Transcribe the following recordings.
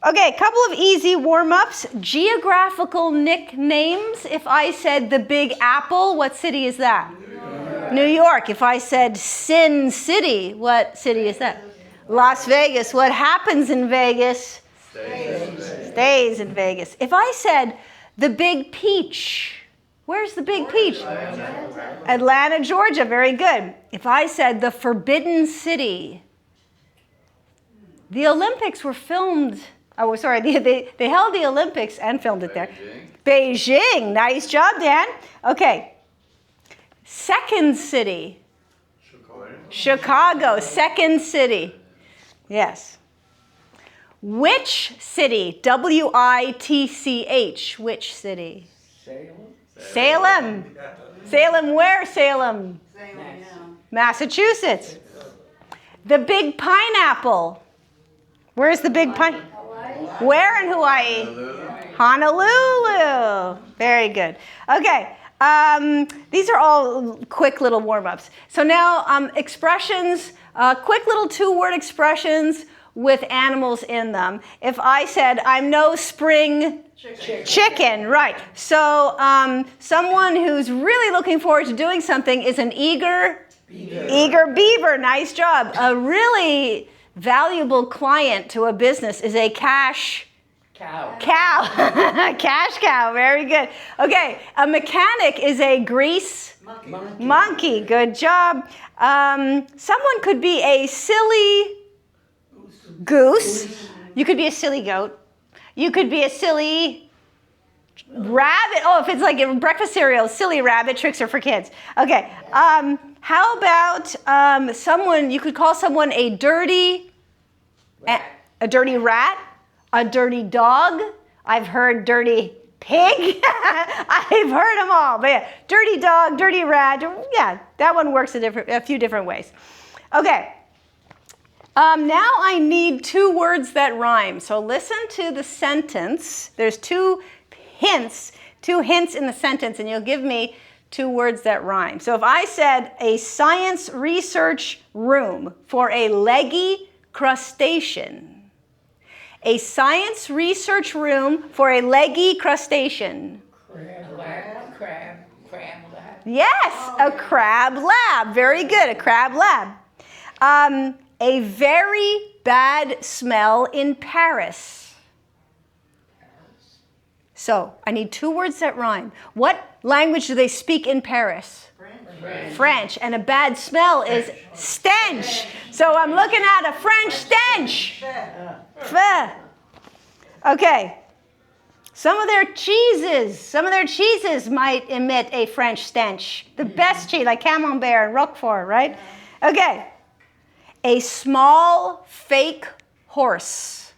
Okay, a couple of easy warm-ups. Geographical nicknames. If I said the Big Apple, what city is that? New York. New York. If I said Sin City, what city is that? Las Vegas. What happens in Vegas? Stays in Vegas. If I said the Big Peach, where's the Big Peach? Atlanta, Georgia. Very good. If I said the Forbidden City, the Olympics were filmed. Oh, sorry. They held the Olympics and filmed it there. Beijing. Nice job, Dan. Okay. Second city. Chicago. Second city. Yes. Which city? W-I-T-C-H. Which city? Salem. Salem where? Salem. Massachusetts. The Big Pineapple. Where's the Big Pine? Where in Hawaii? Honolulu. Very good. Okay. These are all quick little warm-ups. So now expressions, quick little two-word expressions with animals in them. If I said, I'm no spring chicken, right. So someone who's really looking forward to doing something is an eager beaver. Nice job. A really valuable client to a business is a cash cow. Cash cow. Very good. Okay. A mechanic is a grease monkey. Good job. Someone could be a silly goose. You could be a silly goat. You could be a silly rabbit. Oh, if it's like a breakfast cereal, silly rabbit. Tricks are for kids. Okay. How about someone, you could call someone a dirty rat, a dirty dog. I've heard dirty pig. I've heard them all. But yeah, dirty dog, dirty rat. Yeah, that one works a few different ways. Okay. Now I need two words that rhyme. So listen to the sentence. There's two hints in the sentence, and you'll give me two words that rhyme. So if I said a science research room for a leggy crustacean. A science research room for a leggy crustacean. Crab lab. Yes, a crab lab. Very good, a crab lab. A very bad smell in Paris. So I need two words that rhyme. What language do they speak in Paris? French. And a bad smell is stench. So I'm looking at a French stench. Okay. Some of their cheeses might emit a French stench. The best cheese, like Camembert and Roquefort, right? Okay. A small fake horse.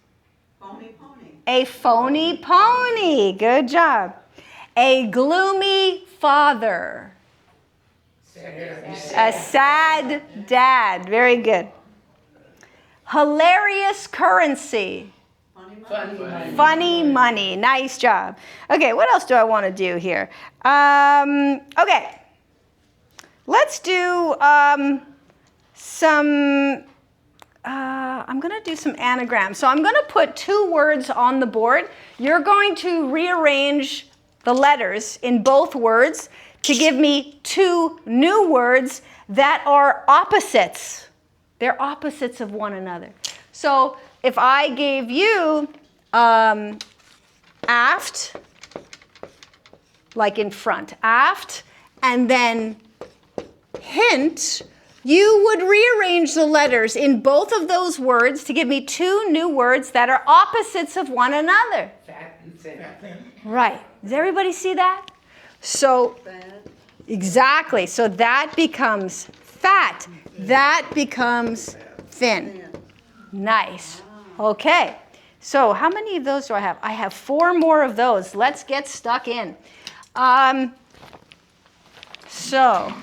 A phony pony. Good job. A gloomy father. A sad dad. Very good. Hilarious currency. Funny money. Nice job. Okay, what else do I want to do here? Okay. Let's do I'm going to do some anagrams. So I'm going to put two words on the board. You're going to rearrange the letters in both words to give me two new words that are opposites. They're opposites of one another. So if I gave you aft, like in front, aft, and then hint, you would rearrange the letters in both of those words to give me two new words that are opposites of one another. Fat and thin. Right. Does everybody see that? So, exactly. So that becomes fat. That becomes thin. Nice. Okay. So how many of those do I have? I have 4 more of those. Let's get stuck in. So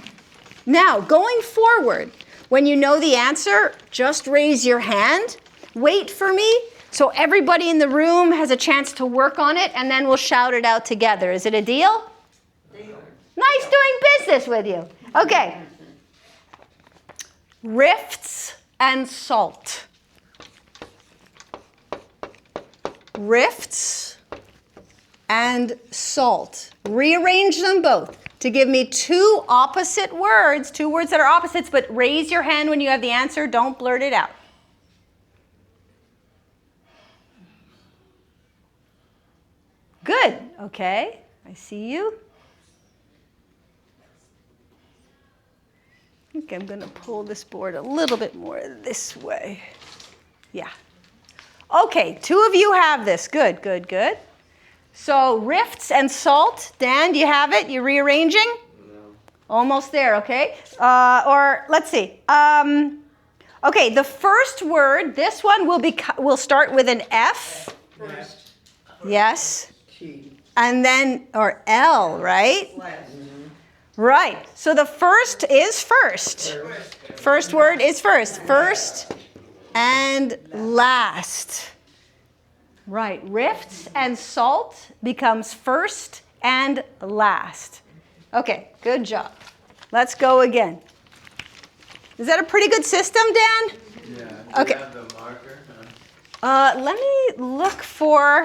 now going forward, when you know the answer, just raise your hand. Wait for me so everybody in the room has a chance to work on it, and then we'll shout it out together. Is it a deal? Nice doing business with you. Okay. Rifts and salt. rifts and salt. Rearrange them both to give me two opposite words, two words that are opposites, but raise your hand when you have the answer. Don't blurt it out. Good. Okay. I see you. I think I'm going to pull this board a little bit more this way. Yeah. Okay, two of you have this. Good, good, good. So rifts and salt. Dan, do you have it? You rearranging? No. Almost there, okay. Or let's see. Okay, the first word, this one will start with an F. First. Yes. T. And then, or L, right? Right. So the first is first. First word is first. First and last. Right. Rifts and salt becomes first and last. Okay, good job. Let's go again. Is that a pretty good system, Dan? Yeah. Okay. Do you have the marker? Let me look for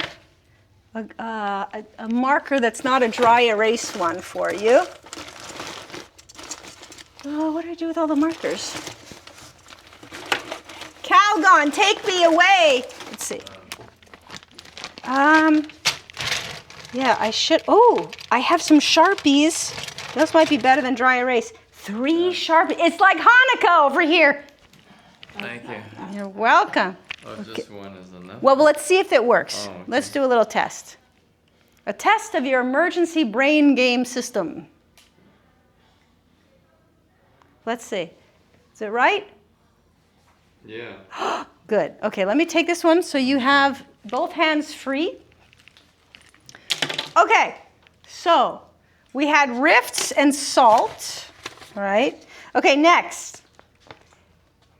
a marker that's not a dry erase one for you. Oh, what do I do with all the markers? Calgon, take me away. Let's see. Yeah, I should. Oh, I have some Sharpies. Those might be better than dry erase. 3 Sharpies. It's like Hanukkah over here. Thank you. You're welcome. Oh, just one is enough. Well, let's see if it works. Oh, okay. Let's do a little test. A test of your emergency brain game system. Let's see. Is it right? Yeah. Good. Okay, let me take this one so you have both hands free. Okay, so we had rifts and salt, right? Okay, next.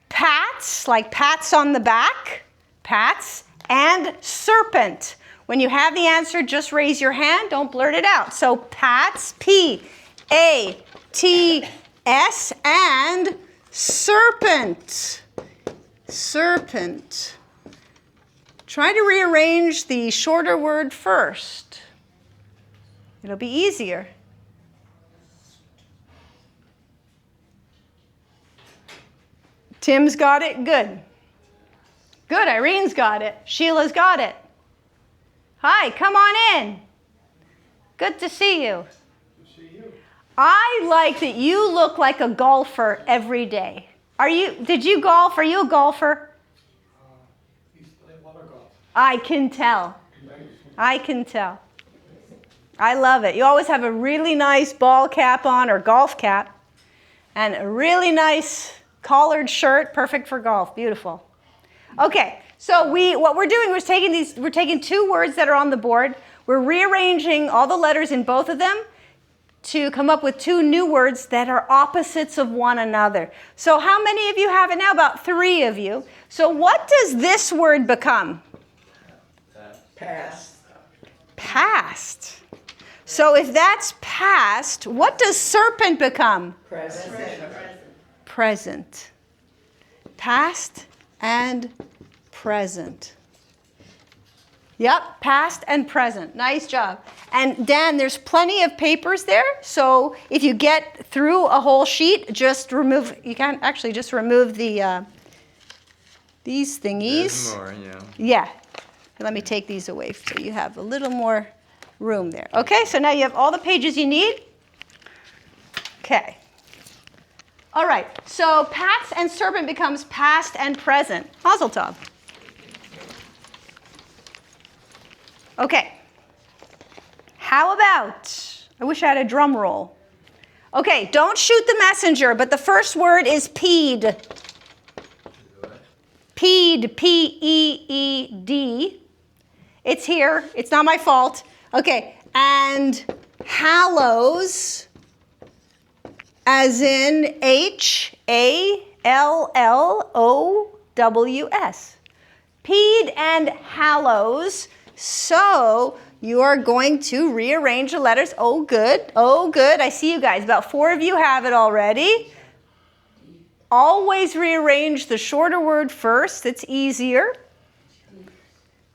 Pats, like pats on the back, pats, and serpent. When you have the answer, just raise your hand. Don't blurt it out. So pats, P-A-T-S, and serpent. Serpent. Try to rearrange the shorter word first. It'll be easier. Tim's got it? Good. Good, Irene's got it. Sheila's got it. Hi, come on in. Good to see you. I like that you look like a golfer every day. Did you golf? Are you a golfer? I can tell. I can tell. I love it. You always have a really nice ball cap on or golf cap and a really nice collared shirt, perfect for golf. Beautiful. Okay, so what we're doing is we're taking 2 words that are on the board. We're rearranging all the letters in both of them to come up with 2 new words that are opposites of one another. So how many of you have it now? About 3 of you. So what does this word become? Past. Past. So if that's past, what does serpent become? Present. Present. Past and present. Yep, past and present. Nice job. And Dan, there's plenty of papers there, so if you get through a whole sheet, just remove, you can actually just remove the these thingies. There's more, yeah. Yeah. Let me take these away so you have a little more room there. Okay, so now you have all the pages you need. Okay. All right, so pats and serpent becomes past and present. Mazel tov. Okay. How about, I wish I had a drum roll. Okay, don't shoot the messenger, but the first word is peed. Peed, P-E-E-D. It's here. It's not my fault. Okay, and hallows, as in H-A-L-L-O-W-S. Peed and hallows. So you are going to rearrange the letters. Oh, good. Oh, good. I see you guys. About 4 of you have it already. Always rearrange the shorter word first. It's easier.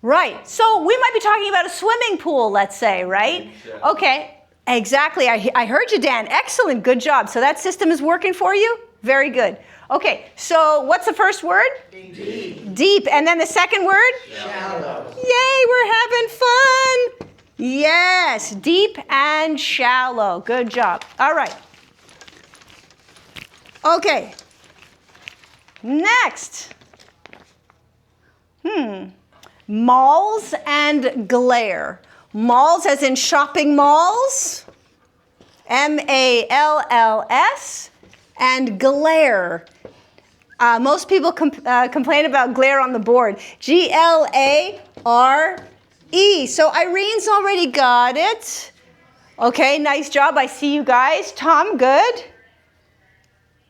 Right. So we might be talking about a swimming pool, let's say, right? Okay. Exactly. I heard you, Dan. Excellent. Good job. So that system is working for you? Very good. Okay. So what's the first word? Deep. Deep. And then the second word? Shallow. Yay, we're having fun. Yes. Deep and shallow. Good job. All right. Okay. Next. Malls and glare. Malls as in shopping malls. M-A-L-L-S. And glare. Most people complain about glare on the board. G-L-A-R-E. So Irene's already got it. Okay, nice job. I see you guys. Tom, good.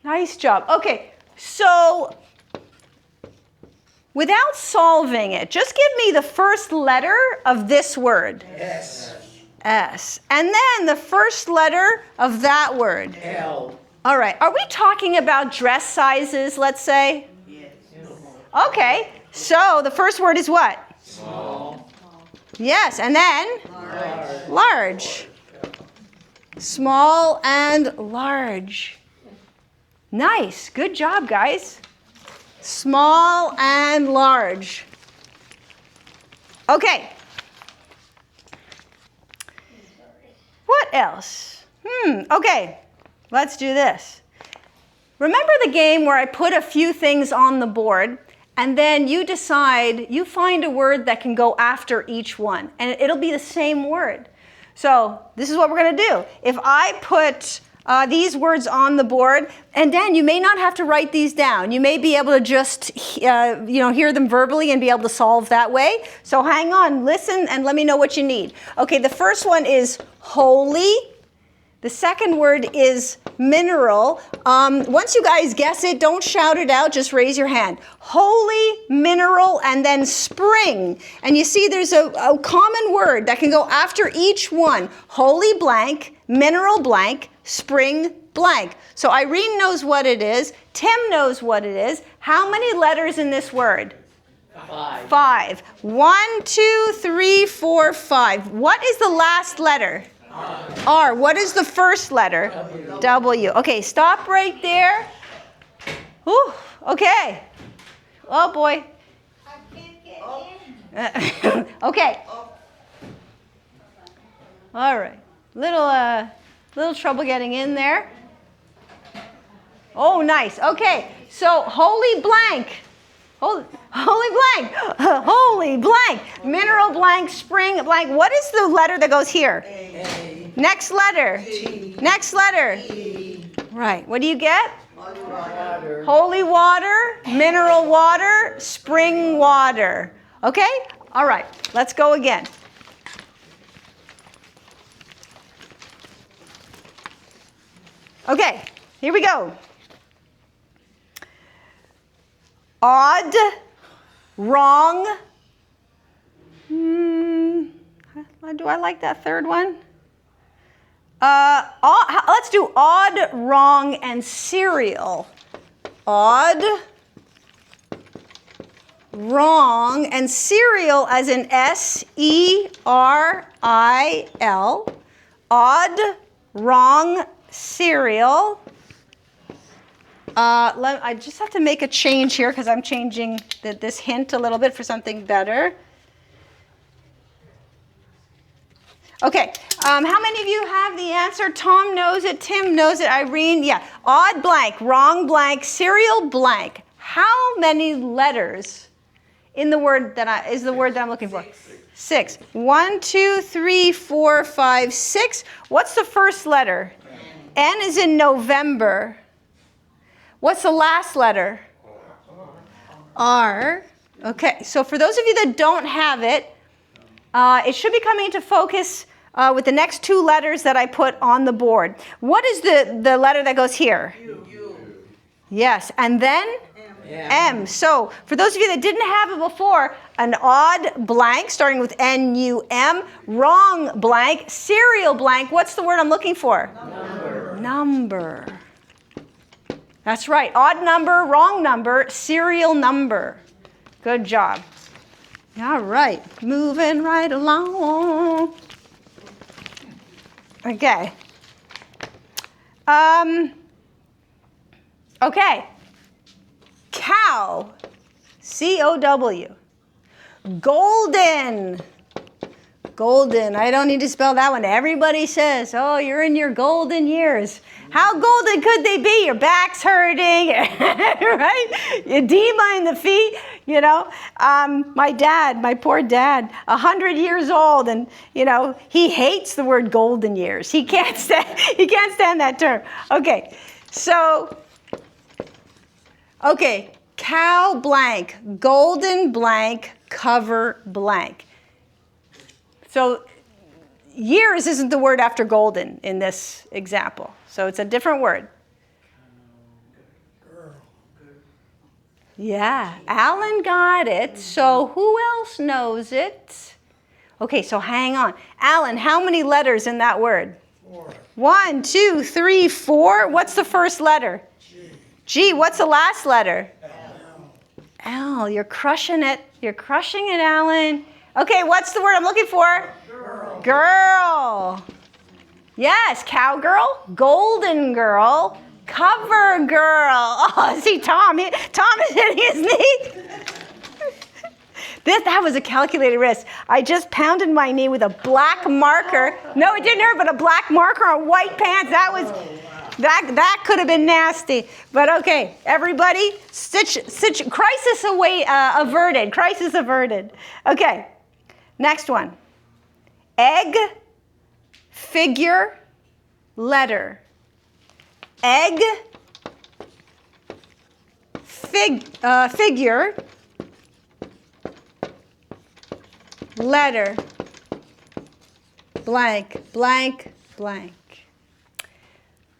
Nice job. Okay, so without solving it, just give me the first letter of this word. S. S. And then the first letter of that word. L. All right. Are we talking about dress sizes, let's say? Yes. Okay. So the first word is what? Small. Yes. And then? Large. Large. Small and large. Nice. Good job, guys. Small and large. Okay. What else? Okay. Let's do this. Remember the game where I put a few things on the board and then you decide, you find a word that can go after each one and it'll be the same word. So this is what we're going to do. If I put these words on the board, and Dan, you may not have to write these down. You may be able to just hear them verbally and be able to solve that way. So hang on, listen, and let me know what you need. Okay, the first one is holy. The second word is mineral. Once you guys guess it, don't shout it out, just raise your hand. Holy, mineral, and then spring. And you see there's a common word that can go after each one. Holy blank, mineral blank, spring blank. So Irene knows what it is. Tim knows what it is. How many letters in this word? 5. 5. 1, 2, 3, 4, 5. What is the last letter? R. What is the first letter? W. Okay, stop right there. Whew, okay. Oh boy. I can't get in. Okay. All right. Little trouble getting in there. Oh, nice. Okay. So holy blank. Holy blank. Holy blank. Mineral blank. Spring blank. What is the letter that goes here? A. Next letter. T. Next letter. E. Right. What do you get? Water. Holy water, mineral water, spring water. Okay? All right. Let's go again. Okay. Here we go. Odd, wrong. Do I like that third one? Let's do odd, wrong, and serial. Odd, wrong, and serial as in S-E-R-I-L. Odd, wrong, serial. I just have to make a change here because I'm changing this hint a little bit for something better. Okay, how many of you have the answer? Tom knows it, Tim knows it, Irene, yeah. Odd blank, wrong blank, serial blank. How many letters in the word is the word that I'm looking for? 6. 1, 2, 3, 4, 5, 6. What's the first letter? N is in November. What's the last letter? R. Okay, so for those of you that don't have it, it should be coming into focus with the next 2 letters that I put on the board. What is the letter that goes here? U. Yes, and then? M. So for those of you that didn't have it before, an odd blank starting with N-U-M, wrong blank, serial blank. What's the word I'm looking for? Number. That's right. Odd number, wrong number, serial number. Good job. All right, moving right along. Okay. Okay. Cow. C-O-W. Golden. Golden. I don't need to spell that one. Everybody says, oh, you're in your golden years. How golden could they be? Your back's hurting, right? Edema in the feet, you know. My poor dad, 100 years old, and, you know, he hates the word golden years. He can't stand that term. Okay, so, okay, cow blank, golden blank, cover blank. So years isn't the word after golden in this example. So it's a different word. Yeah, Alan got it. So who else knows it? Okay, so hang on. Alan, how many letters in that word? 4. 1, 2, 3, 4. What's the first letter? G. What's the last letter? L. You're crushing it. You're crushing it, Alan. Okay, what's the word I'm looking for? Girl. Yes, cowgirl, golden girl, cover girl. Oh, see, Tom is hitting his knee. That was a calculated risk. I just pounded my knee with a black marker. No, it didn't hurt, but a black marker on white pants. That could have been nasty. But okay, everybody, crisis averted. Crisis averted. Okay, next one. Egg, figure, letter. Egg, figure, letter, blank, blank, blank.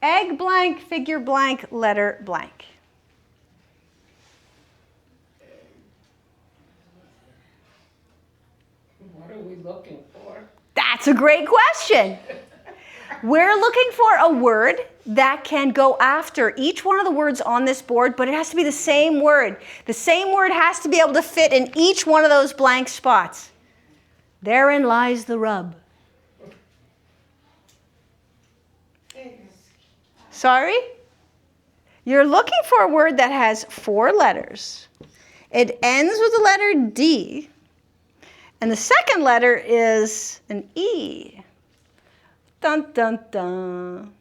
Egg blank, figure blank, letter blank. What are we looking for? That's a great question. We're looking for a word that can go after each one of the words on this board, but it has to be the same word. The same word has to be able to fit in each one of those blank spots. Therein lies the rub. Sorry? You're looking for a word that has 4 letters. It ends with the letter D. And the second letter is an E. Dun, dun, dun.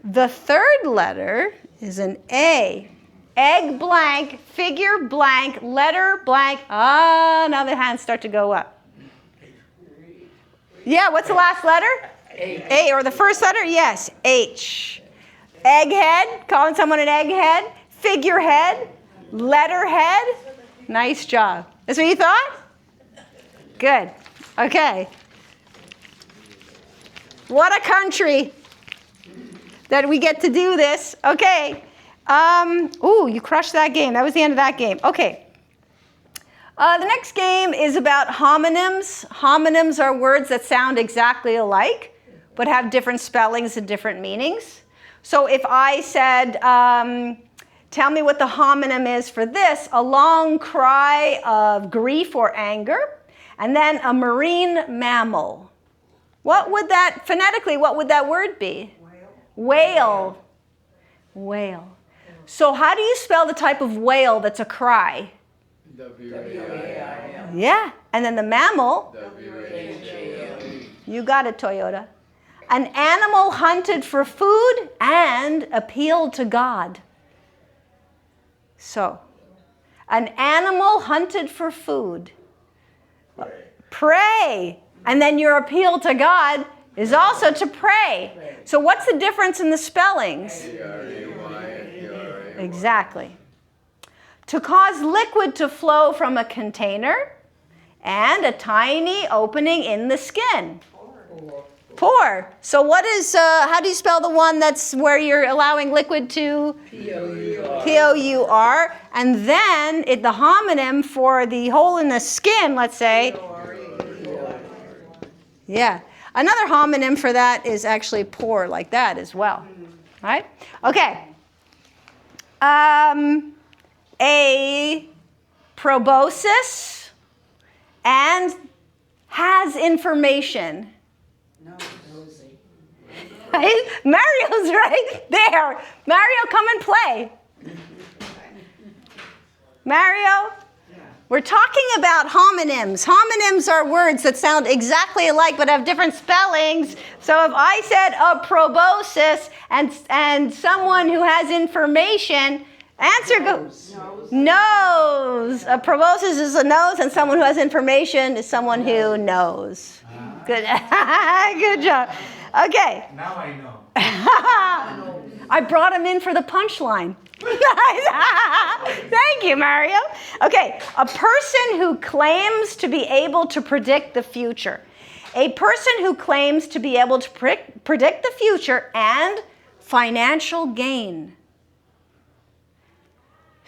The third letter is an A. Egg blank, figure blank, letter blank. Ah, now the hands start to go up. Yeah, what's the last letter? A, or the first letter? Yes, H. Egghead, calling someone an egghead. Figurehead, letterhead. Nice job. That's what you thought? Good. Okay. What a country that we get to do this. Okay. Ooh, you crushed that game. That was the end of that game. Okay. The next game is about homonyms. Homonyms are words that sound exactly alike, but have different spellings and different meanings. So if I said, tell me what the homonym is for this, a long cry of grief or anger, and then a marine mammal. What would that, phonetically, what would that word be? Whale. Whale. So how do you spell the type of whale that's a cry? W-A-I-L. Yeah, and then the mammal, W-H-A-L-E. you got it, Toyota. An animal hunted for food and appealed to God. So, an animal hunted for food. Pray. And then your appeal to God is also to pray. So what's the difference in the spellings? P-R-A-Y-F-E-R-A. Exactly. To cause liquid to flow from a container and a tiny opening in the skin. Pour. So what is, how do you spell the one that's where you're allowing liquid to? P-O-U-R. P-O-U-R. And then the homonym for the hole in the skin, let's say. Yeah. Another homonym for that is actually pour, like that as well. Right? Okay. a proboscis and has information. No, Rosie. Mario's right there. Mario, come and play. Mario, we're talking about homonyms. Homonyms are words that sound exactly alike but have different spellings. So if I said a proboscis and someone who has information, answer goes nose. A proboscis is a nose, and someone who has information is someone who knows. Good. Good job. Okay. Now I know. I brought him in for the punchline. Thank you, Mario. Okay, a person who claims to be able to predict the future. A person who claims to be able to predict the future and financial gain.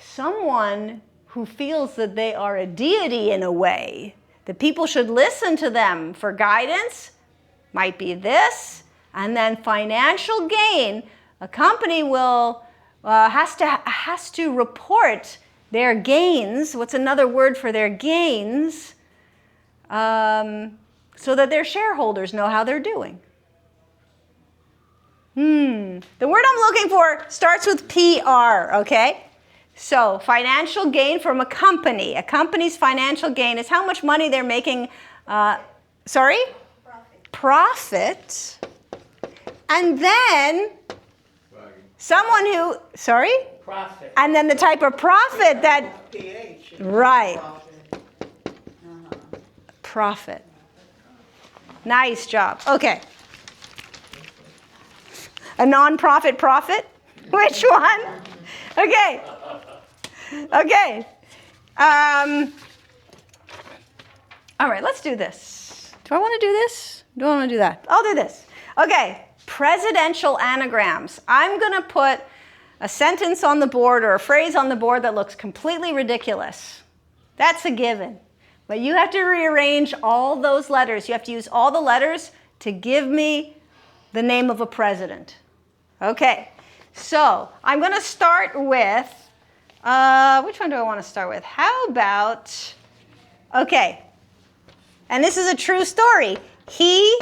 Someone who feels that they are a deity in a way, that people should listen to them for guidance, might be this. And then financial gain, a company will has to report their gains. What's another word for their gains? So that their shareholders know how they're doing. The word I'm looking for starts with PR, okay? So financial gain from a company. A company's financial gain is how much money they're making. Sorry? Profit. And then someone who, sorry? Profit. And then the type of profit that, PH. right. Profit. Nice job. Okay. A non-profit profit? Which one? Okay. Okay. All right, let's do this. Do I want to do this? Do I want to do that? I'll do this. Okay. Presidential anagrams. I'm going to put a sentence on the board or a phrase on the board that looks completely ridiculous. That's a given. But you have to rearrange all those letters. You have to use all the letters to give me the name of a president. Okay. So I'm going to start with, which one do I want to start with? How about, okay. And this is a true story. He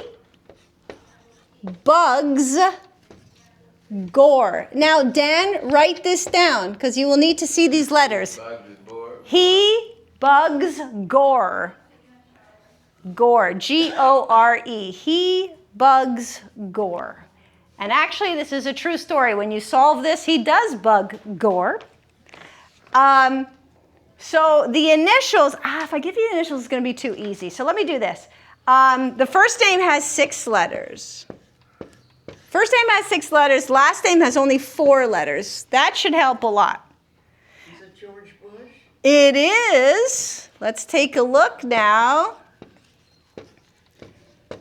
bugs Gore. Now, Dan, write this down because you will need to see these letters. He bugs Gore. Gore. G-O-R-E. He bugs Gore. And actually, this is a true story. When you solve this, he does bug Gore. So the initials, if I give you the initials, it's going to be too easy. So let me do this. The first name has 6 letters. First name has 6 letters. Last name has only 4 letters. That should help a lot. Is it George Bush? It is. Let's take a look now.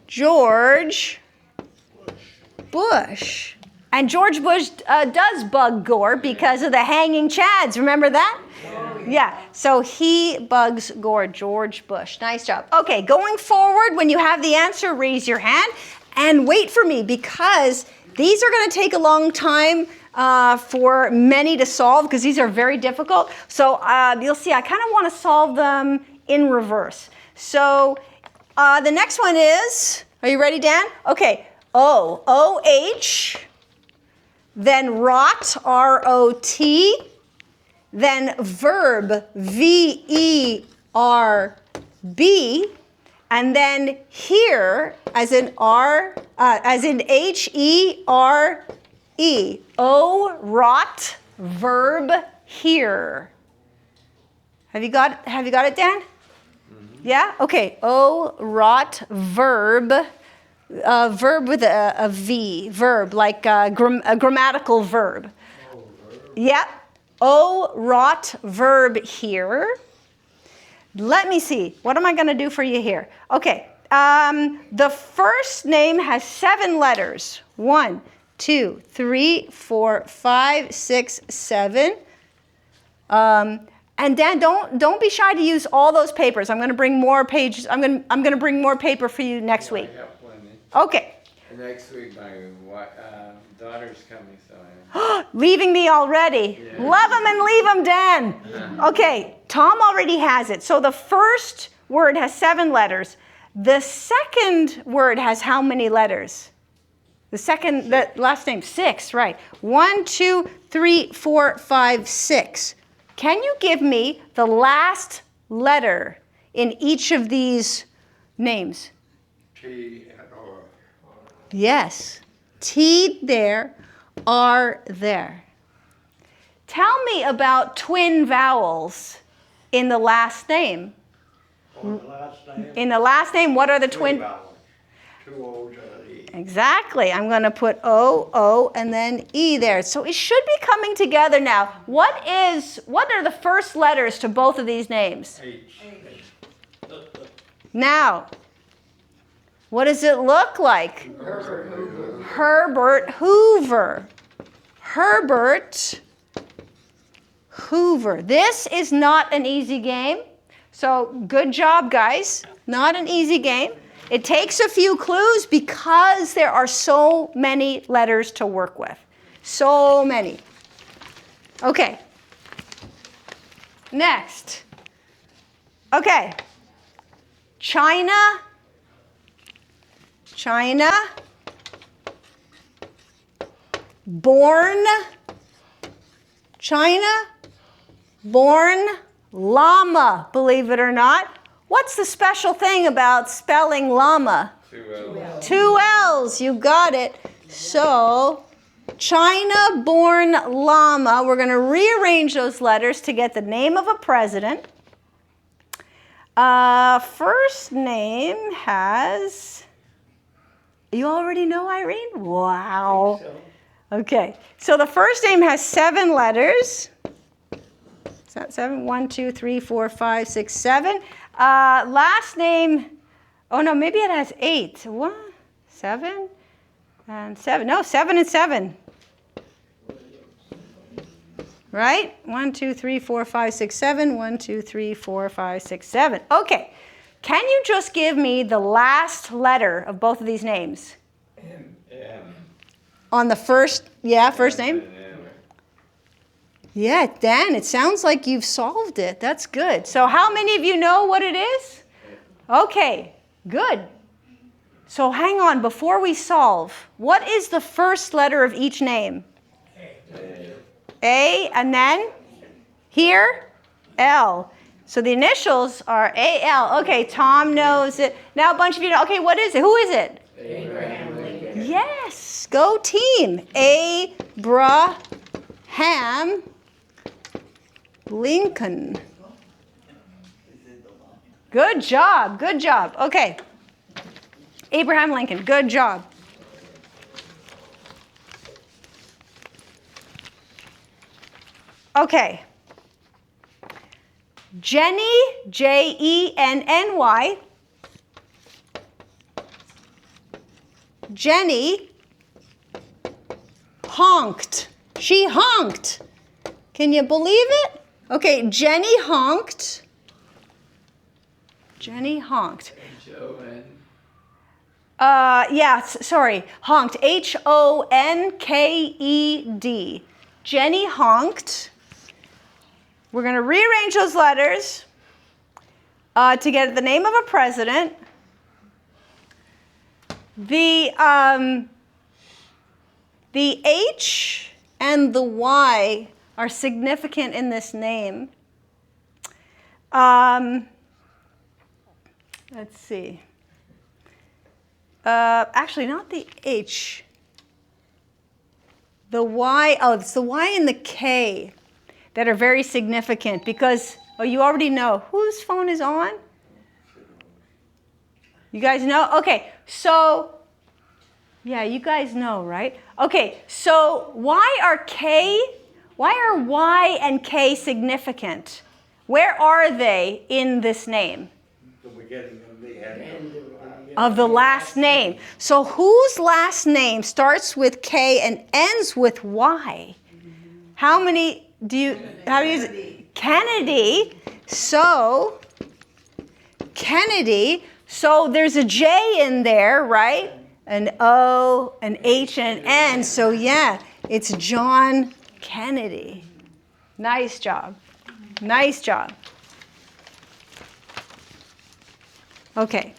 George Bush. And George Bush does bug Gore because of the hanging chads. Remember that? Yeah. So he bugs Gore, George Bush. Nice job. Okay, going forward, when you have the answer, raise your hand and wait for me because these are going to take a long time for many to solve because these are very difficult. So you'll see I kind of want to solve them in reverse. So the next one is, are you ready, Dan? Okay. O-H, then rot, R-O-T, then verb, V-E-R-B, and then here, as in H-E-R-E, O, rot, verb, here. Have you got it, Dan? Yeah? Okay. O, rot, verb. Verb with a V, verb, like a grammatical verb. Yep. O, rot, verb here. Let me see. What am I going to do for you here? Okay. The first name has 7 letters. 1, 2, 3, 4, 5, 6, 7. And Dan, don't be shy to use all those papers. I'm going to bring more pages. I'm going to bring more paper for you next week. Okay. And next week my daughter's coming, so I... Leaving me already. Yeah. Love them and leave them, Dan. Okay, Tom already has it. So the first word has 7 letters. The second word has how many letters? The last name, 6, right. 1, 2, 3, 4, 5, 6. Can you give me the last letter in each of these names? T and R. Yes. T there, R there. Tell me about twin vowels in the last name. On the last name. In the last name, what are the twin? Vowels. 2 O's and an E. Exactly. I'm going to put O, O, and then E there. So it should be coming together now. What are the first letters to both of these names? H. Now, what does it look like? Herbert Hoover. Herbert Hoover. This is not an easy game. So good job, guys. Not an easy game. It takes a few clues because there are so many letters to work with. So many. Okay. Next. Okay. China. China. Born. China. Born. Llama, believe it or not. What's the special thing about spelling llama? 2 L's. 2 L's, you got it. So, China-born llama. We're going to rearrange those letters to get the name of a president. First name has... You already know, Irene? Wow. Okay, so the first name has 7 letters. Is that 7? 1, 2, 3, 4, 5, 6, 7. Last name, oh no, maybe it has 8. 1, 7, and 7. No, 7 and 7. Right? 1, 2, 3, 4, 5, 6, 7. 1, 2, 3, 4, 5, 6, 7. Okay. Can you just give me the last letter of both of these names? M. On the first name? Yeah, Dan, it sounds like you've solved it. That's good. So how many of you know what it is? Okay, good. So hang on, before we solve, what is the first letter of each name? A, and then here, L. So the initials are A-L. Okay, Tom knows it. Now a bunch of you know. Okay, what is it? Who is it? Abraham Lincoln. Yes, go team. Abraham Lincoln. Good job, good job. Okay. Abraham Lincoln, good job. Okay. Jenny, Jenny. Jenny honked. She honked. Can you believe it? Okay, Jenny honked. Jenny honked. H-O-N. Sorry. Honked. Honked. Jenny honked. We're going to rearrange those letters to get the name of a president. The H and the Y are significant in this name. Let's see. Actually, not the H. The Y, it's the Y and the K that are very significant because, you already know. Whose phone is on? You guys know? Okay, so, yeah, you guys know, right? Okay, so why are Y and K significant? Where are they in this name? The beginning of the end. Of the last name. So whose last name starts with K and ends with Y? How do you use it? Kennedy. So, Kennedy. So there's a J in there, right? an O, an H, and an N. So yeah, it's John Kennedy. Nice job. Nice job. Okay.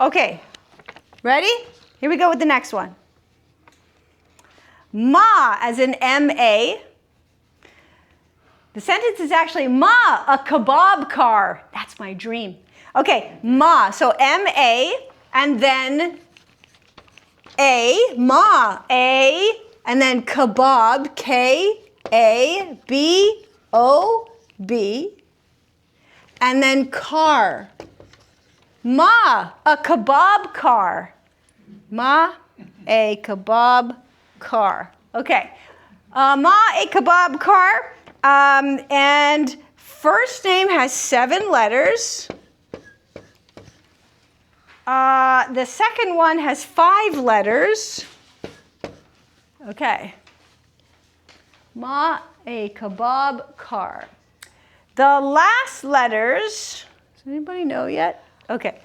Okay. Ready? Here we go with the next one. Ma, as in M-A. The sentence is actually Ma, a kebab car. That's my dream. Okay, Ma. So M-A, and then A, Ma, A, and then kebab, K-A-B-O-B, and then car. Ma, a kebab car. Ma, a kebab car. Okay. Ma, a kebab car. And first name has 7 letters. The second one has 5 letters. Okay. Ma, a kebab car. The last letters, does anybody know yet? Okay.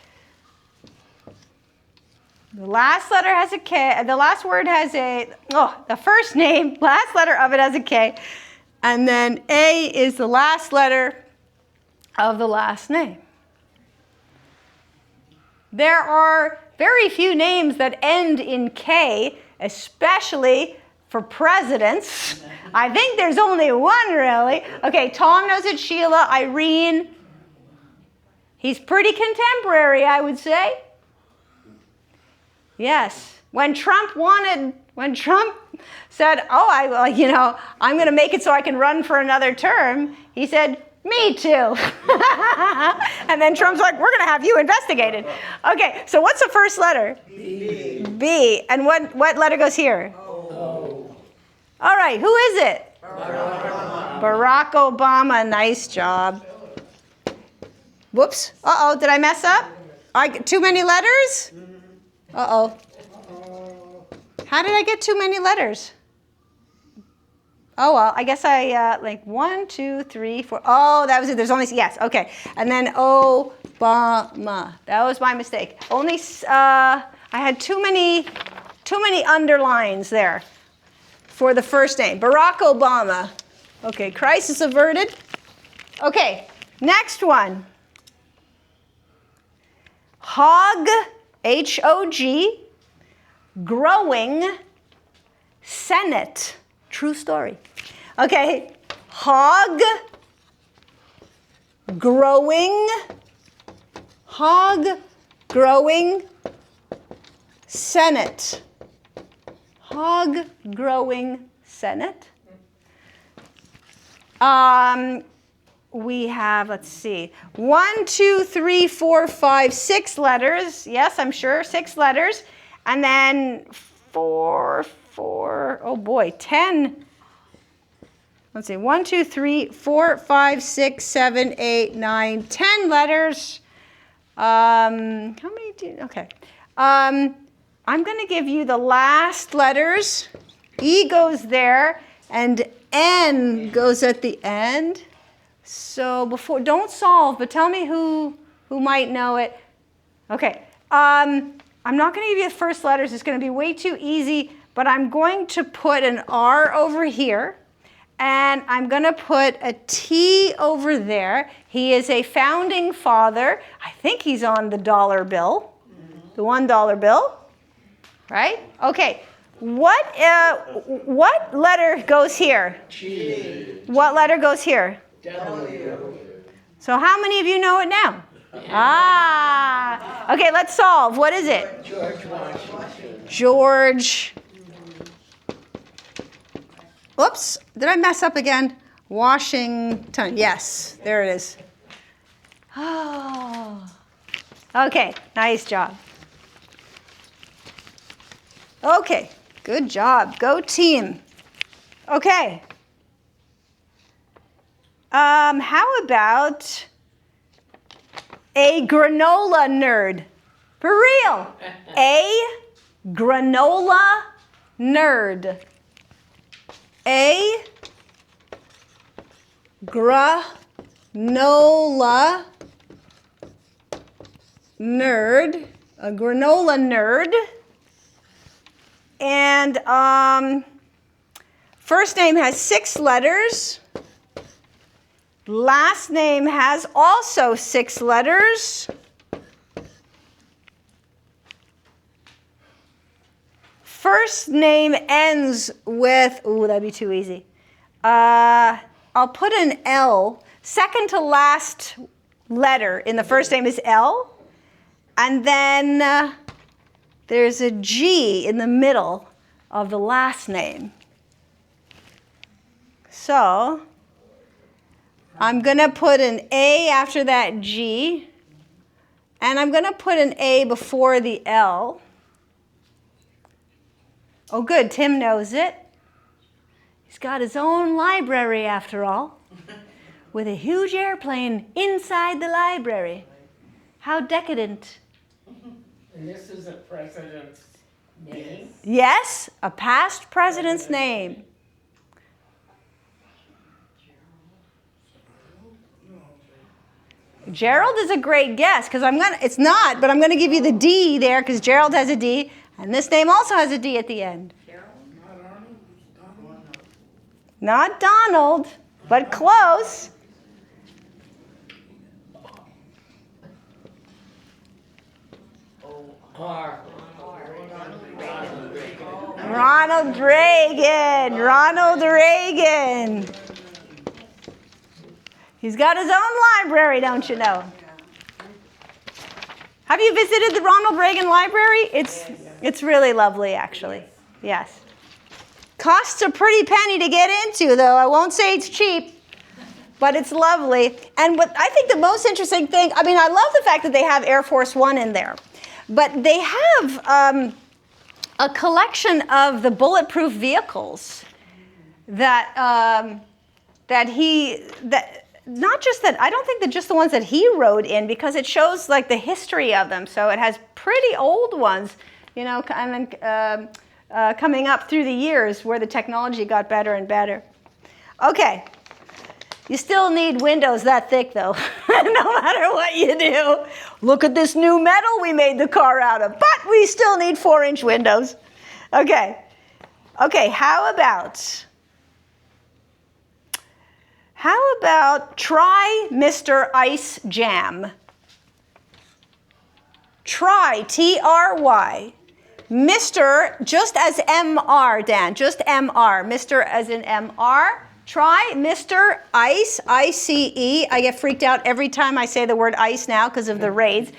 The last letter has a K, the last word has a, the first name, last letter of it has a K, and then A is the last letter of the last name. There are very few names that end in K, especially for presidents. I think there's only one, really. Okay, Tom knows it, Sheila, Irene. He's pretty contemporary, I would say. Yes. When Trump said, I'm going to make it so I can run for another term, he said, me too. And then Trump's like, we're going to have you investigated. Okay, so what's the first letter? B. B. And what letter goes here? O. All right, who is it? Barack Obama. Nice job. Whoops. Uh-oh, did I mess up? Too many letters? Uh-oh. How did I get too many letters? Oh, well, I guess I, 1, 2, 3, 4. Oh, that was it. There's only, yes, okay. And then Obama. That was my mistake. Only, I had too many underlines there for the first name. Barack Obama. Okay, crisis averted. Okay, next one. Hog, H-O-G, growing, Senate. True story. Okay, hog, growing, Senate. Hog, growing, Senate. We have, let's see, 1, 2, 3, 4, 5, 6 letters. Yes, I'm sure, 6 letters. And then 10. Let's see, 1, 2, 3, 4, 5, 6, 7, 8, 9, 10 letters. How many okay. I'm going to give you the last letters. E goes there, and N goes at the end. So don't solve, but tell me who might know it. Okay. I'm not going to give you the first letters. It's going to be way too easy, but I'm going to put an R over here, and I'm going to put a T over there. He is a founding father. I think he's on the dollar bill, the $1 bill, right? Okay. What letter goes here? G. What letter goes here? W. So how many of you know it now? Ah. Okay, let's solve. What is it? George Washington. George. Oops, did I mess up again? Washington. Yes, there it is. Oh. Okay, nice job. Okay, good job. Go team. Okay. How about a granola nerd? For real. A granola nerd. A granola nerd. a granola nerd. And first name has 6 letters. Last name has also 6 letters. First name ends with, ooh, that'd be too easy. I'll put an L. Second to last letter in the first name is L. And then there's a G in the middle of the last name. So I'm going to put an A after that G. And I'm going to put an A before the L. Oh, good. Tim knows it. He's got his own library, after all, with a huge airplane inside the library. How decadent. And this is a president's name? Yes, a past president's name. Gerald is a great guess, because it's not, but I'm going to give you the D there, because Gerald has a D, and this name also has a D at the end. Not Donald, but close. R. Ronald Reagan. Ronald Reagan. He's got his own library, don't you know? Have you visited the Ronald Reagan Library? It's really lovely, actually. Yes. Costs a pretty penny to get into, though. I won't say it's cheap, but it's lovely. And what I think the most interesting thing, I mean, I love the fact that they have Air Force One in there, but they have a collection of the bulletproof vehicles that not just that, I don't think that just the ones that he rode in, because it shows like the history of them. So it has pretty old ones, you know, and then coming up through the years where the technology got better and better. Okay, you still need windows that thick though, no matter what you do. Look at this new metal we made the car out of, but we still need 4-inch windows. Okay, how about try Mr. Ice Jam? Try, T-R-Y. Mr. just as M-R, Dan, just M-R. Mr. as in M-R. Try Mr. Ice, I-C-E. I get freaked out every time I say the word ice now because of the raids.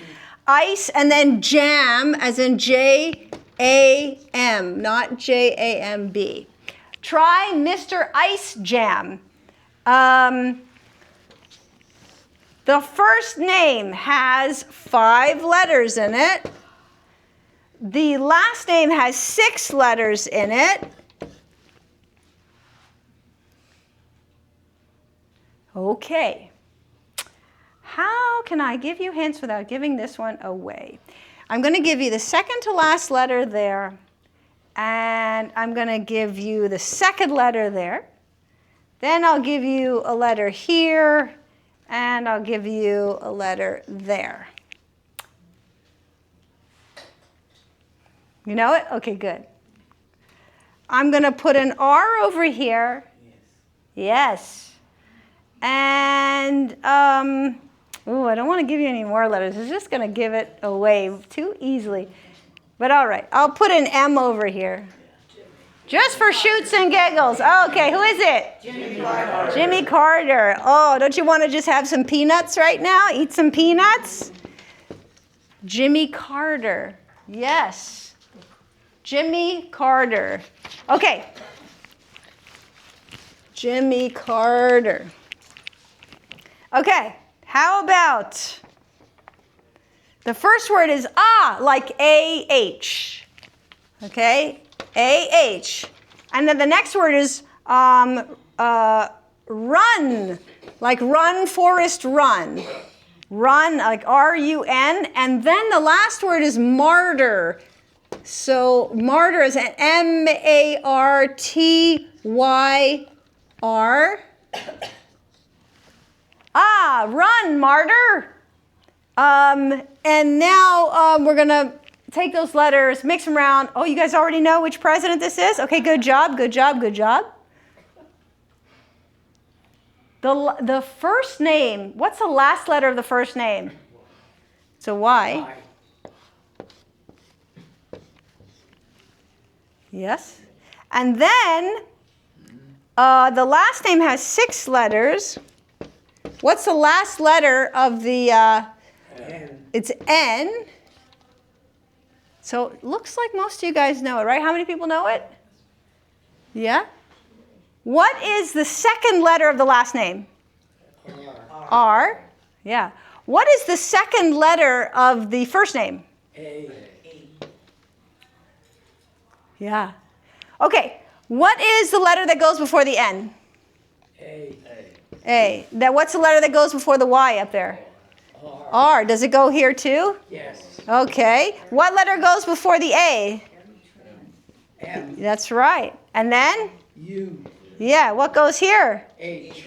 Ice, and then jam as in J-A-M, not J-A-M-B. Try Mr. Ice Jam. The first name has 5 letters in it. The last name has 6 letters in it. Okay. How can I give you hints without giving this one away? I'm going to give you the second to last letter there, and I'm going to give you the second letter there. Then I'll give you a letter here, and I'll give you a letter there. You know it? Okay, good. I'm going to put an R over here. Yes. And, I don't want to give you any more letters. It's just going to give it away too easily. But all right, I'll put an M over here. Just for shoots and giggles. Okay, who is it? Jimmy Carter. Jimmy Carter. Oh, don't you want to just have some peanuts right now? Eat some peanuts? Jimmy Carter. Yes. Jimmy Carter. Okay. Jimmy Carter. Okay, how about the first word is like A-H. Okay, A-H. And then the next word is run, like run, Forrest, run. Run, like R-U-N. And then the last word is martyr. So martyr is an M-A-R-T-Y-R. Run, martyr. And now we're going to take those letters, mix them around. Oh, you guys already know which president this is? Okay, good job, good job, good job. The first name, what's the last letter of the first name? It's a Y. Yes. And then the last name has 6 letters. What's the last letter of the... N. It's N. So it looks like most of you guys know it, right? How many people know it? Yeah? What is the second letter of the last name? R. Yeah. What is the second letter of the first name? A. Yeah. Okay. What is the letter that goes before the N? A. A. What's the letter that goes before the Y up there? R. R. Does it go here too? Yes. Okay. What letter goes before the A? M. That's right. And then? U. Yeah. What goes here? H.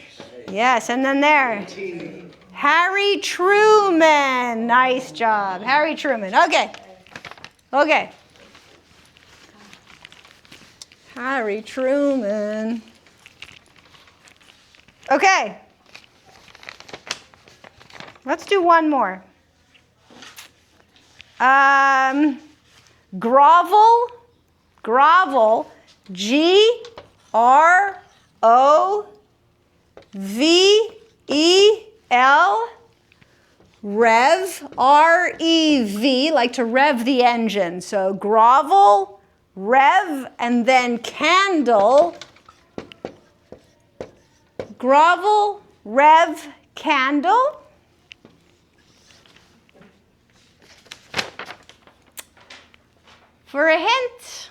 Yes. And then there? T. Harry Truman. Nice job. Harry Truman. Okay. Okay. Harry Truman. Okay. Let's do one more. Grovel. Grovel. G-R-O-V-E-L. Rev. R-E-V. Like to rev the engine. So grovel, rev, and then candle. Grovel, rev, candle. For a hint,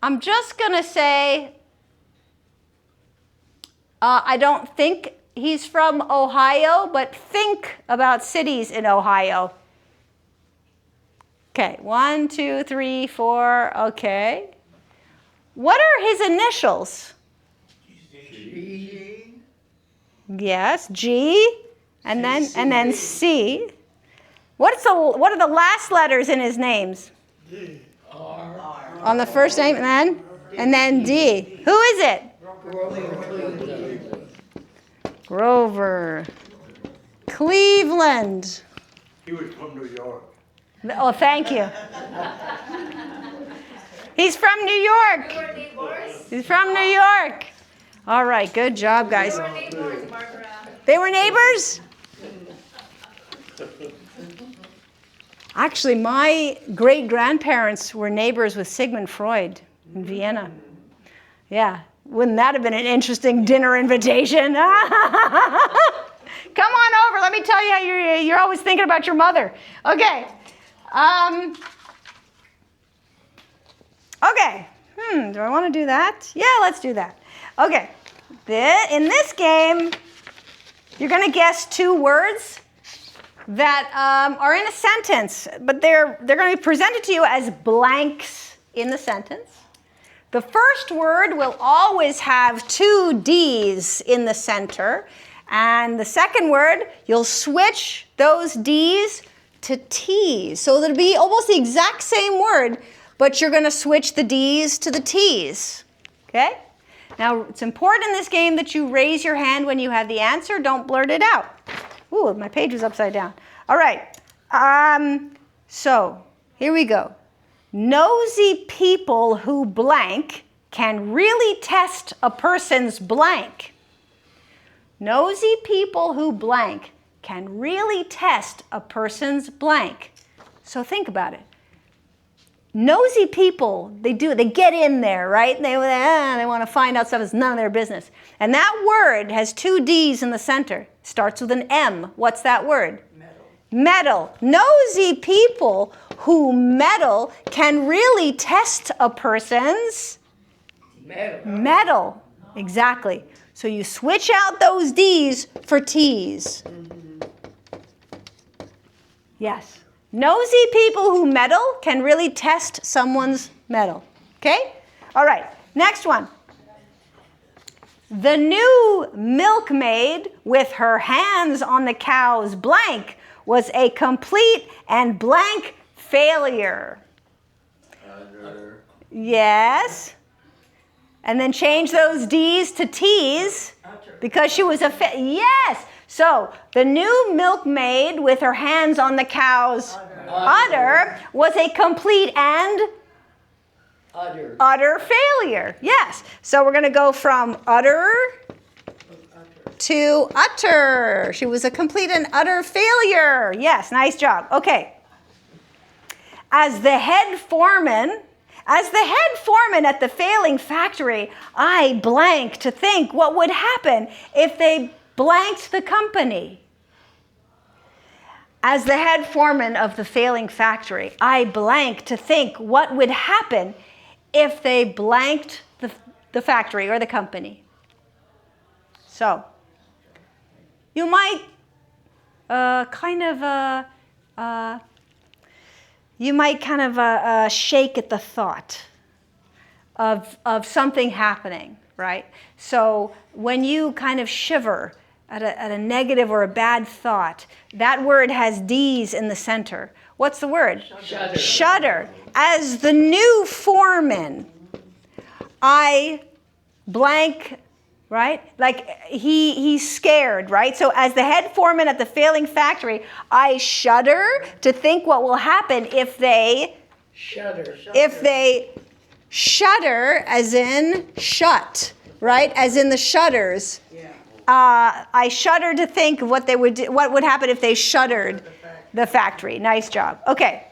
I'm just going to say, I don't think he's from Ohio, but think about cities in Ohio. Okay, 1, 2, 3, 4, okay. What are his initials? G. Yes, G, and then C. What are the last letters in his names? R. On the first name, and then D. Who is it? Grover Cleveland. He was from New York. Oh, thank you. He's from New York. He's from New York. All right, good job, guys. They were neighbors? Actually, my great-grandparents were neighbors with Sigmund Freud in Vienna. Yeah, wouldn't that have been an interesting dinner invitation? Come on over. Let me tell you how you're always thinking about your mother. Okay. Okay. Do I want to do that? Yeah, let's do that. Okay. In this game, you're going to guess 2 words that are in a sentence, but they're going to be presented to you as blanks in the sentence. The first word will always have 2 D's in the center, and the second word, you'll switch those D's to T's. So it'll be almost the exact same word, but you're going to switch the D's to the T's. Okay? Now, it's important in this game that you raise your hand when you have the answer. Don't blurt it out. Ooh, my page was upside down. All right. So here we go. Nosy people who blank can really test a person's blank. Nosy people who blank can really test a person's blank. So think about it. Nosy people, they get in there, right? They want to find out stuff that's none of their business. And that word has 2 D's in the center. Starts with an M. What's that word? Meddle. Nosy people who meddle can really test a person's meddle. Exactly. So you switch out those D's for T's. Yes. Nosy people who meddle can really test someone's meddle. Okay? All right. Next one. The new milkmaid with her hands on the cow's blank was a complete and blank failure. Utter. Yes. And then change those D's to T's because she was yes. So the new milkmaid with her hands on the cow's udder was a complete and utter failure. Yes. So we're going to go from utter to utter. She was a complete and utter failure. Yes, nice job. Okay. As the head foreman at the failing factory, I blank to think what would happen if they blanked the company. As the head foreman of the failing factory, I blank to think what would happen if they blanked the factory or the company. So, you might shake at the thought of something happening, right? So when you kind of shiver at a negative or a bad thought, that word has D's in the center. What's the word? Shudder. Shudder. As the new foreman, I blank, right? Like he's scared, right? So as the head foreman at the failing factory, I shudder to think what will happen if they Shudder. shudder, as in shut, right? As in the shutters. I shudder to think of what would happen if they shuttered the factory. Nice job. Okay.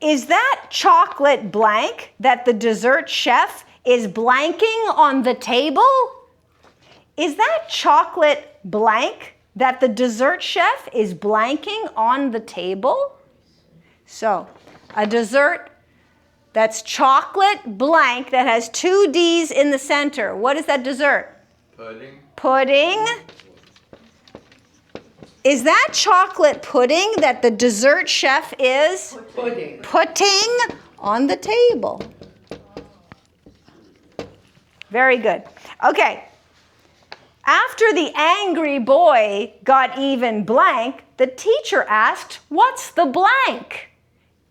Is that chocolate blank that the dessert chef is blanking on the table? Is that chocolate blank that the dessert chef is blanking on the table? So, a dessert that's chocolate blank that has two D's in the center. What is that dessert? Pudding. Is that chocolate pudding that the dessert chef is putting on the table? Very good. Okay. After the angry boy got even blank, the teacher asked, "What's the blank?"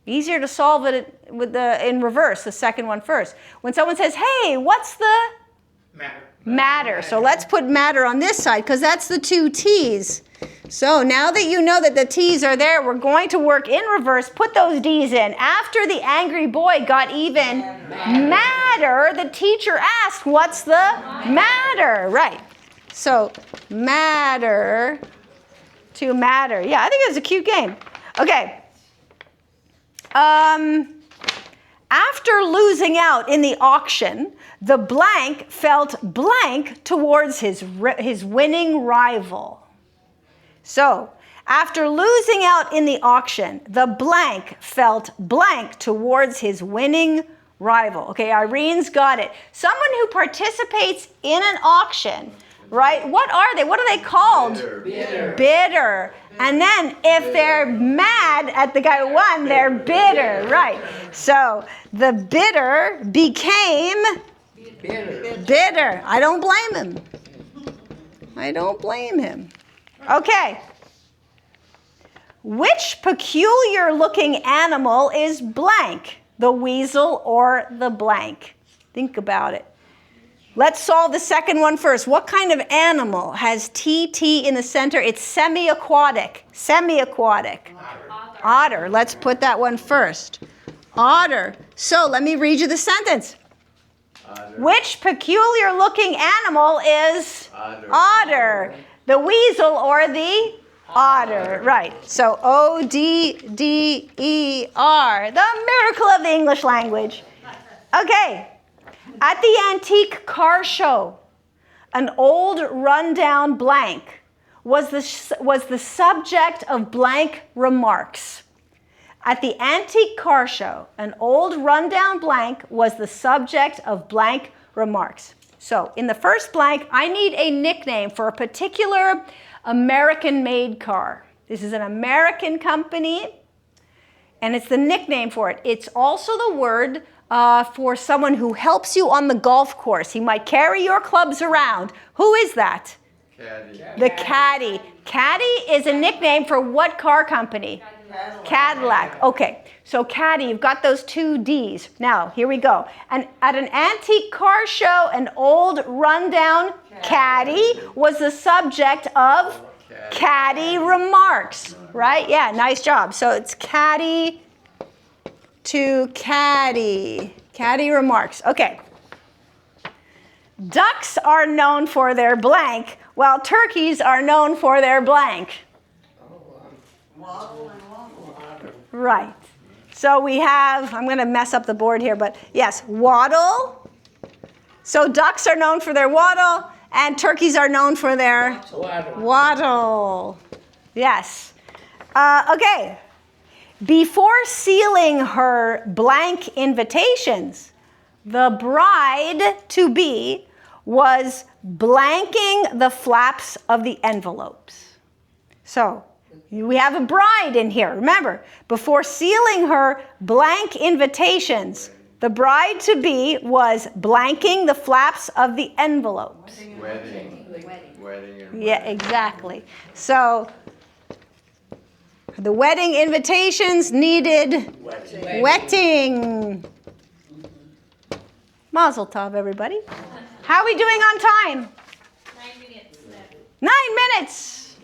Easier to solve it in reverse, the second one first. When someone says, "Hey, what's the matter?" So let's put matter on this side because that's the two T's. So now that you know that the T's are there, we're going to work in reverse. Put those D's in. After the angry boy got even matter, the teacher asked, "What's the matter?" Right. So matter to matter. Yeah, I think it was a cute game. Okay. After losing out in the auction, the blank felt blank towards his winning rival. So, after losing out in the auction, the blank felt blank towards his winning rival. Okay, Irene's got it. Someone who participates in an auction, right? What are they? What are they called? Bitter. And then if they're mad at the guy who won, they're bitter, right? So the bitter became bitter. I don't blame him. Okay. Which peculiar looking animal is blank? The weasel or the blank? Think about it. Let's solve the second one first. What kind of animal has TT in the center? It's semi-aquatic. Otter. Let's put that one first. Otter. So let me read you the sentence. Otter. Which peculiar looking animal is otter? The weasel or the otter. Right. So O-D-D-E-R. The miracle of the English language. Okay. At the antique car show, an old rundown blank was the subject of blank remarks. At the antique car show, an old rundown blank was the subject of blank remarks. So in the first blank, I need a nickname for a particular American-made car. This is an American company, and it's the nickname for it. It's also the word for someone who helps you on the golf course. He might carry your clubs around. Who is that? Caddy. The Caddy. Caddy is a nickname for what car company? Cadillac. Okay, so Caddy, you've got those two D's. Now, here we go. And at an antique car show, an old rundown Caddy was the subject of Caddy remarks, right? Yeah, nice job. So it's Caddy to Caddy. Caddy remarks. Okay. Ducks are known for their blank, while turkeys are known for their blank. Waddle. Right. So we have, I'm going to mess up the board here, but yes, waddle. So ducks are known for their waddle, and turkeys are known for their waddle. Yes. Okay. Before sealing her blank invitations, the bride-to-be was blanking the flaps of the envelopes. So we have a bride in here. Remember, before sealing her blank invitations, the bride-to-be was blanking the flaps of the envelopes. Wedding. Yeah, exactly. So the wedding invitations needed wetting. Mazel tov, everybody. How are we doing on time? 9 minutes left. 9 minutes.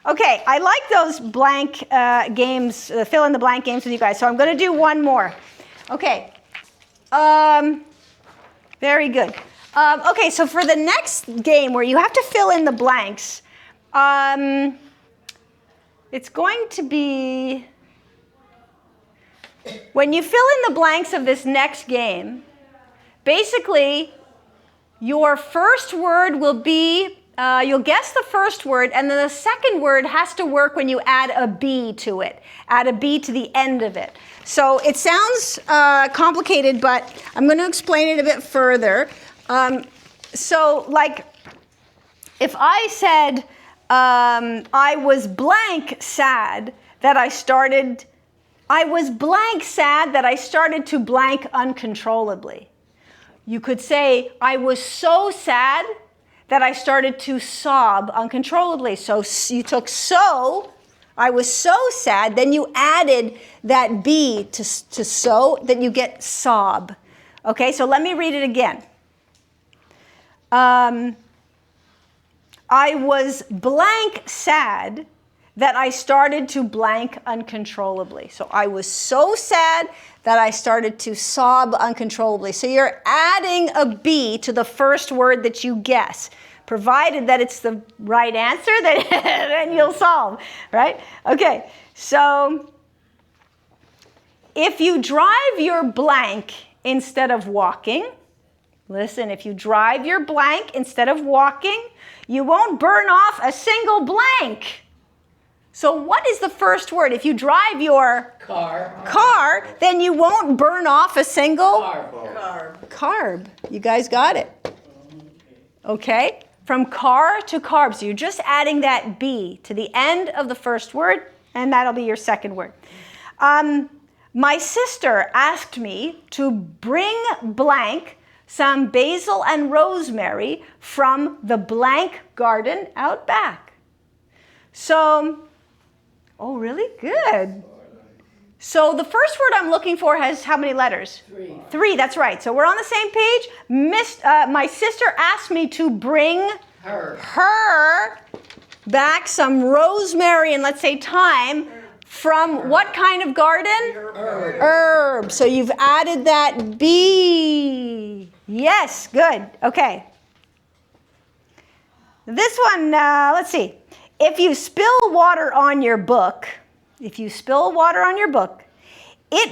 Okay, I like those blank games, fill in the blank games with you guys. So I'm going to do one more. Okay. Very good. Okay, so for the next game where you have to fill in the blanks, it's going to be, when you fill in the blanks of this next game, basically your first word will be, you'll guess the first word, and then the second word has to work when you add a B to it. Add a B to the end of it. So it sounds complicated, but I'm going to explain it a bit further. So like, if I said, I was blank sad that I started to blank uncontrollably. You could say, I was so sad that I started to sob uncontrollably. So you took so, I was so sad, then you added that B to so, then you get sob. Okay, so let me read it again. I was blank sad that I started to blank uncontrollably. So I was so sad that I started to sob uncontrollably. So you're adding a B to the first word that you guess. Provided that it's the right answer, then you'll solve, right? Okay, so if you drive your blank instead of walking, listen, if you drive your blank instead of walking, you won't burn off a single blank. So what is the first word? If you drive your car, then you won't burn off a single carb. You guys got it? Okay? From car to carb. So you're just adding that B to the end of the first word, and that'll be your second word. My sister asked me to bring blank some basil and rosemary from the blank garden out back. So, oh, really? Good. So the first word I'm looking for has how many letters? 3. 3, that's right. So we're on the same page. My sister asked me to bring her back some rosemary and let's say thyme from what kind of garden? Herb. So you've added that B. Yes, good. Okay. This one, let's see. If you spill water on your book, it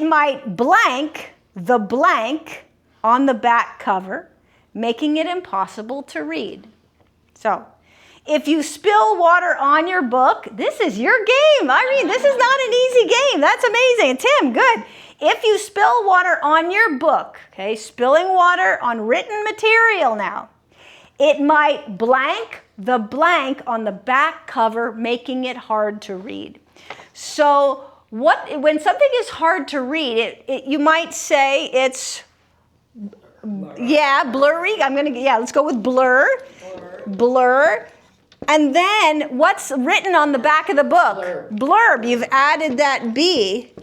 might blank the blank on the back cover, making it impossible to read. So, if you spill water on your book, this is your game. I mean, this is not an easy game. That's amazing. Tim, good. If you spill water on your book, okay, spilling water on written material now, it might blank the blank on the back cover, making it hard to read. So when something is hard to read, you might say it's, blurry. Let's go with blur. Blur. And then what's written on the back of the book? Blurb. Blurb. You've added that B.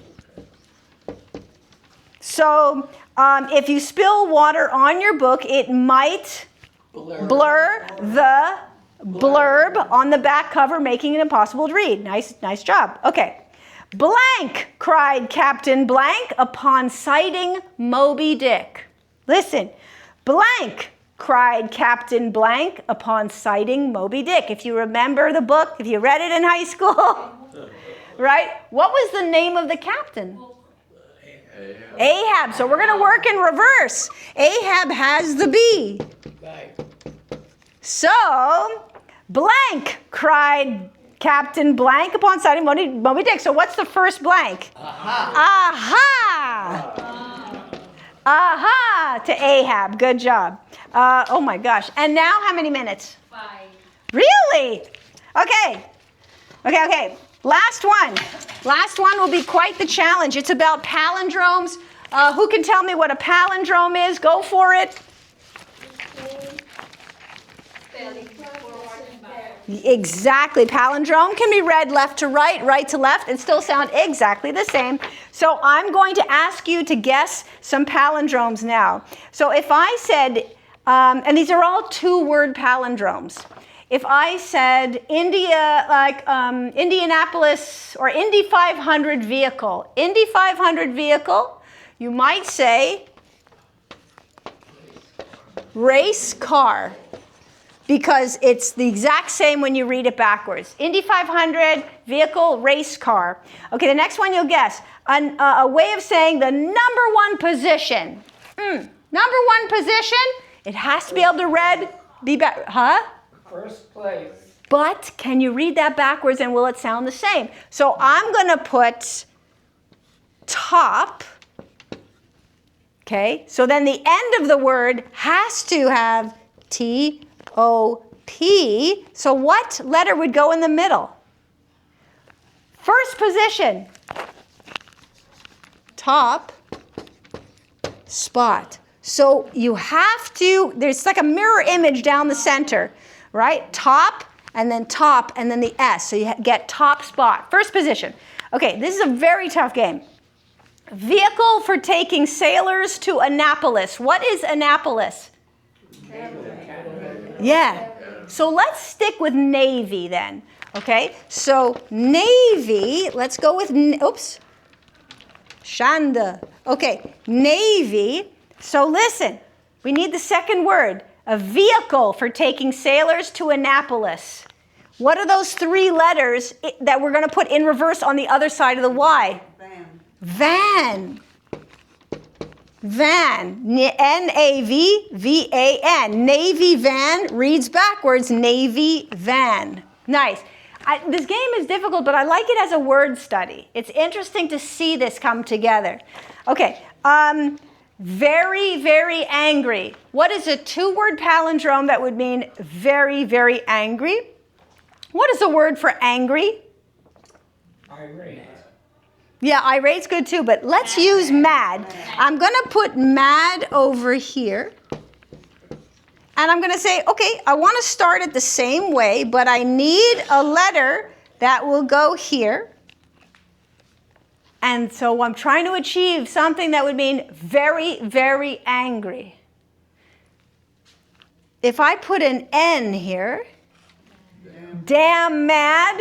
So if you spill water on your book, it might blur the blurb on the back cover, making it impossible to read. Nice job. Okay. Blank, cried Captain Blank upon sighting Moby Dick. Listen. Blank, cried Captain Blank upon sighting Moby Dick. If you remember the book, if you read it in high school, right? What was the name of the captain? Ahab. So we're going to work in reverse. Ahab has the B. Right. So, Blank, cried Captain Blank upon sighting Moby Dick. So what's the first blank? Aha. Aha to Ahab. Good job. Oh my gosh. And now how many minutes? 5. Really? Okay. Last one. Last one will be quite the challenge. It's about palindromes. Who can tell me what a palindrome is? Go for it. Spelling forward and back. Exactly. Palindrome can be read left to right, right to left, and still sound exactly the same. So I'm going to ask you to guess some palindromes now. So if I said, and these are all 2-word palindromes. If I said India, like Indianapolis or Indy 500 vehicle, Indy 500 vehicle, you might say race car, because it's the exact same when you read it backwards. Indy 500 vehicle, race car. Okay, the next one you'll guess. A way of saying the number 1 position. Number 1 position, it has to be able to be back, huh? First place. But can you read that backwards and will it sound the same? So I'm going to put top. Okay, so then the end of the word has to have T-O-P. So what letter would go in the middle? First position. Top spot. So you have to, there's like a mirror image down the center, right? Top, and then the S. So you get top spot. First position. Okay, this is a very tough game. Vehicle for taking sailors to Annapolis. What is Annapolis? Yeah. So let's stick with Navy then. Okay, so Navy, let's go with, Shanda. Okay, Navy. So listen, we need the second word. A vehicle for taking sailors to Annapolis. What are those 3 letters that we're going to put in reverse on the other side of the Y? Van. Van. N-A-V-V-A-N. Navy van reads backwards. Navy van. Nice. This game is difficult, but I like it as a word study. It's interesting to see this come together. Okay. Very, very angry. What is a 2-word palindrome that would mean very, very angry? What is the word for angry? Irate. Yeah, irate's good too, but let's use mad. I'm going to put mad over here. And I'm going to say, okay, I want to start it the same way, but I need a letter that will go here. And so I'm trying to achieve something that would mean very, very angry. If I put an N here, damn mad,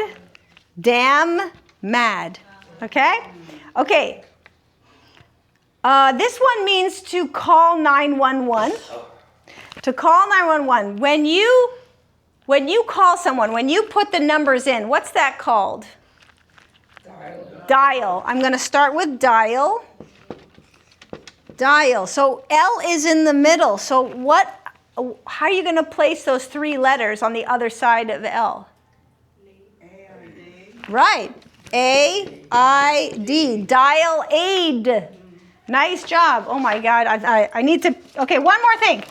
okay? Okay. This one means to call 911. To call 911. When you call someone, when you put the numbers in, what's that called? Dial. I'm going to start with dial. Dial. So L is in the middle. So how are you going to place those 3 letters on the other side of L? A-I-D. Right. A-I-D. Dial aid. Nice job. Oh my God. I need to. Okay, one more thing.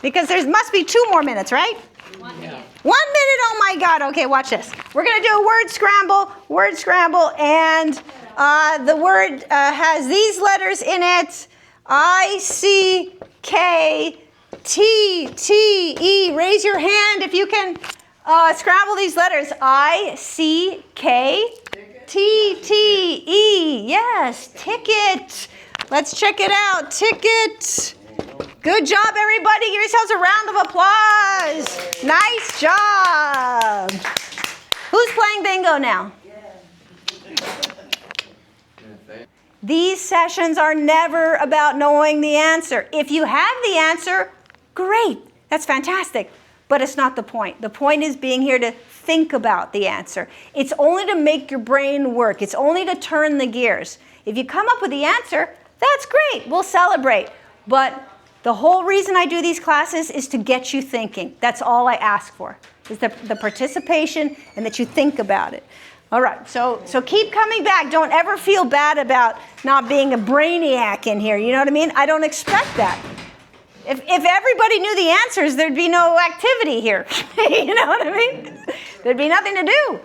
Because there must be 2 more minutes, right? 1 minute. 1 minute, oh my God. Okay, watch this. We're going to do a word scramble, and the word has these letters in it. I-C-K-T-T-E. Raise your hand if you can Scramble these letters. I-C-K-T-T-E. Yes, ticket. Let's check it out. Ticket. Good job, everybody. Give yourselves a round of applause. Nice job. Who's playing bingo now? These sessions are never about knowing the answer. If you have the answer, great. That's fantastic. But it's not the point. The point is being here to think about the answer. It's only to make your brain work. It's only to turn the gears. If you come up with the answer, that's great. We'll celebrate. But the whole reason I do these classes is to get you thinking. That's all I ask for, is the participation and that you think about it. All right, so keep coming back. Don't ever feel bad about not being a brainiac in here. You know what I mean? I don't expect that. If everybody knew the answers, there'd be no activity here. You know what I mean? There'd be nothing to do.